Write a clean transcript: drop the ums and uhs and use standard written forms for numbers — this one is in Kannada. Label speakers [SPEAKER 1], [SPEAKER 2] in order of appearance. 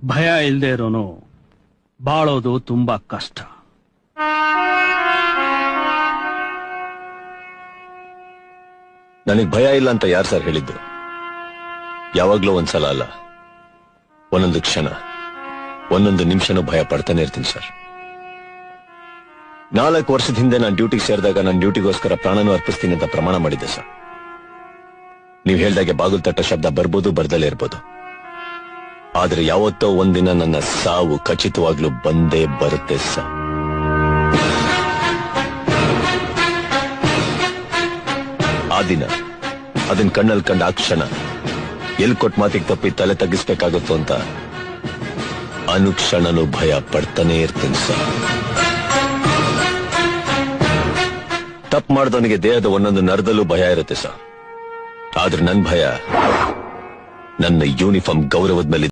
[SPEAKER 1] ಭಯ ಇಲ್ದೇ ಇರೋನು ಬಾಳೋದು ತುಂಬಾ ಕಷ್ಟ.
[SPEAKER 2] ನನಗ್ ಭಯ ಇಲ್ಲ ಅಂತ ಯಾರು ಸರ್ ಹೇಳಿದ್ದು? ಯಾವಾಗ್ಲೂ ಒಂದ್ಸಲ ಅಲ್ಲ, ಒಂದೊಂದು ಕ್ಷಣ, ಒಂದೊಂದು ನಿಮಿಷನೂ ಭಯ ಪಡ್ತಾನೆ ಇರ್ತೀನಿ ಸರ್. 4 ವರ್ಷದ ಹಿಂದೆ ನಾನು ಡ್ಯೂಟಿಗೆ ಸೇರಿದಾಗ ನನ್ನ ಡ್ಯೂಟಿಗೋಸ್ಕರ ಪ್ರಾಣನೂ ಅರ್ಪಿಸ್ತೀನಿ ಅಂತ ಪ್ರಮಾಣ ಮಾಡಿದ್ದೆ ಸರ್. ನೀವು ಹೇಳ್ದಾಗೆ ಬಾಗಿಲು ತಟ್ಟೋ ಶಬ್ದ ಬರ್ಬೋದು, ಬರ್ದಲೇ ಇರ್ಬೋದು, ಆದ್ರೆ ಯಾವತ್ತೋ ಒಂದಿನ ನನ್ನ ಸಾವು ಖಚಿತವಾಗ್ಲೂ ಬಂದೇ ಬರುತ್ತೆ ಸರ್. ಆ ದಿನ, ಅದನ್ನ ಕಣ್ಣಲ್ಲಿ ಕಂಡ ಆ ಕ್ಷಣ, ಎಲ್ ಕೊಟ್ಟು ಮಾತಿಗೆ ತಪ್ಪಿ ತಲೆ ತಗ್ಗಿಸ್ಬೇಕಾಗುತ್ತೋ ಅಂತ ಅನುಕ್ಷಣನೂ ಭಯ ಪಡ್ತಾನೆ ಇರ್ತೀನಿ ಸರ್. ತಪ್ಪು ಮಾಡಿದವನಿಗೆ ದೇಹದ ಒಂದೊಂದು ನರದಲ್ಲೂ ಭಯ ಇರುತ್ತೆ ಸರ್. ಆದ್ರೆ ನನ್ನ ಭಯ ನನ್ನ ಯೂನಿಫಾರ್ಮ್ ಗೌರವದ ಮೇಲೆ